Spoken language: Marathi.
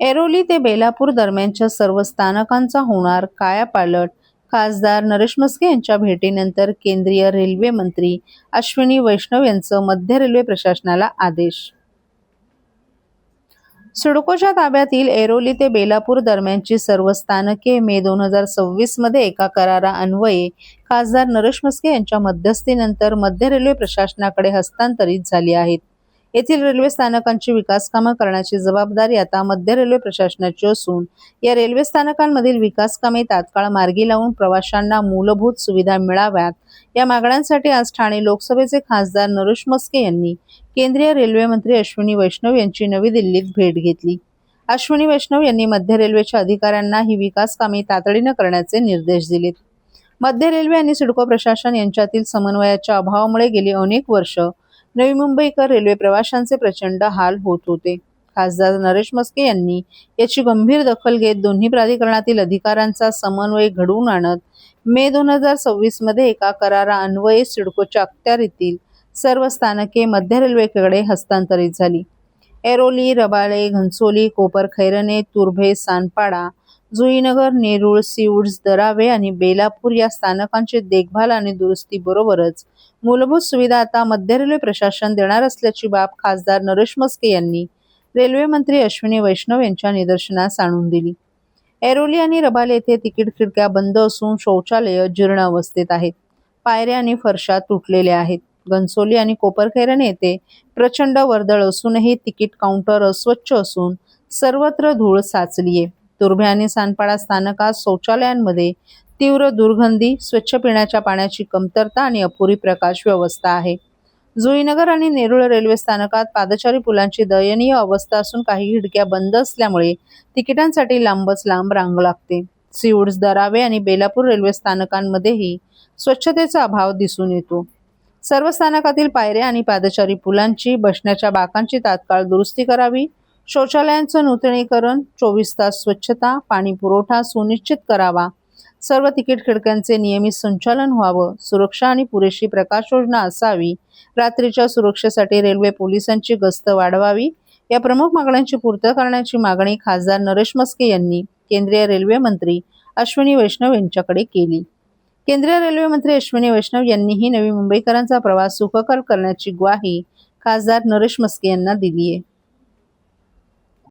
ऐरोली ते बेलापूर दरम्यानच्या सर्व स्थानकांचा होणार कायापालट. खासदार नरेश म्हस्के यांच्या भेटीनंतर केंद्रीय रेल्वे मंत्री अश्विनी वैष्णव यांचं मध्य रेल्वे प्रशासनाला आदेश. सिडकोच्या ताब्यातील ऐरोली ते बेलापूर दरम्यानची सर्व स्थानके मे 2026 मध्ये एका करारान्वये खासदार नरेश म्हस्के यांच्या मध्यस्थीनंतर मध्य रेल्वे प्रशासनाकडे हस्तांतरित झाली आहेत. येथील रेल्वे स्थानकांची विकासकामं करण्याची जबाबदारी आता मध्य रेल्वे प्रशासनाची असून या रेल्वे स्थानकांमधील विकासकामे तात्काळ मार्गी लावून प्रवाशांना मूलभूत सुविधा मिळाव्यात या मागण्यांसाठी आज ठाणे लोकसभेचे खासदार नरेश म्हस्के यांनी केंद्रीय रेल्वे मंत्री अश्विनी वैष्णव यांची नवी दिल्लीत भेट घेतली. अश्विनी वैष्णव यांनी मध्य रेल्वेच्या अधिकाऱ्यांना ही विकास कामे तातडीने करण्याचे निर्देश दिलेत. मध्य रेल्वे आणि सिडको प्रशासन यांच्यातील समन्वयाच्या अभावामुळे गेली अनेक वर्ष नवी मुंबईकर रेल्वे प्रवाशांचे प्रचंड हाल होत होते. खासदार नरेश म्हस्के यांनी याची गंभीर दखल घेत दोन्ही प्राधिकरणातील अधिकाऱ्यांचा समन्वय घडवून आणत मे 2026 मध्ये एका करारान्वये सिडकोच्या अखत्यारीतील सर्व स्थानके मध्य रेल्वेकडे हस्तांतरित झाली. ऐरोली, रबाळे, घनसोली, कोपरखैरणे, तुर्भे, सानपाडा, जुईनगर, नेरूळ, सीवूड्स, दरावे आणि बेलापूर या स्थानकांची देखभाल आणि दुरुस्तीबरोबरच मूलभूत सुविधा आता मध्य रेल्वे प्रशासन देणार असल्याची बाब खासदार नरेश म्हस्के यांनी रेल्वे मंत्री अश्विनी वैष्णव यांच्या निदर्शनास आणून दिली. ऐरोली आणि रबाले येथे तिकीट खिडक्या बंद असून शौचालय जीर्ण अवस्थेत आहेत. पायऱ्या आणि फरशा तुटलेल्या आहेत. घनसोली आणि कोपरखैरणे येथे प्रचंड वर्दळ असूनही तिकीट काउंटर अस्वच्छ असून सर्वत्र धूळ साचली आहे. तुर्भे आणि सानपाडा स्थानकात शौचालयांमध्ये तीव्र दुर्गंधी, स्वच्छ पिण्याच्या पाण्याची कमतरता आणि अपुरी प्रकाश व्यवस्था आहे. जुईनगर आणि नेरूळ रेल्वे स्थानकात पादचारी पुलांची दयनीय अवस्था असून काही खिडक्या बंद असल्यामुळे तिकिटांसाठी लांबच लांब रांग लागते. सीवूड्स, दरावे आणि बेलापूर रेल्वे स्थानकांमध्येही स्वच्छतेचा अभाव दिसून येतो. सर्व स्थानकातील पायऱ्या आणि पादचारी पुलांची, बसण्याच्या बाकांची तात्काळ दुरुस्ती करावी. शौचालयांचं नूतनीकरण, 24 तास स्वच्छता, पाणी पुरवठा सुनिश्चित करावा. सर्व तिकीट खिडक्यांचे नियमित संचालन व्हावं. सुरक्षा आणि पुरेशी प्रकाश योजना असावी. रात्रीच्या सुरक्षेसाठी रेल्वे पोलिसांची गस्त वाढवावी. या प्रमुख मागण्यांची पूर्तता करण्याची मागणी खासदार नरेश म्हस्के यांनी केंद्रीय रेल्वे मंत्री अश्विनी वैष्णव यांच्याकडे केली. केंद्रीय रेल्वे मंत्री अश्विनी वैष्णव यांनीही नवी मुंबईकरांचा प्रवास सुखकर करण्याची ग्वाही खासदार नरेश म्हस्के यांना दिली आहे.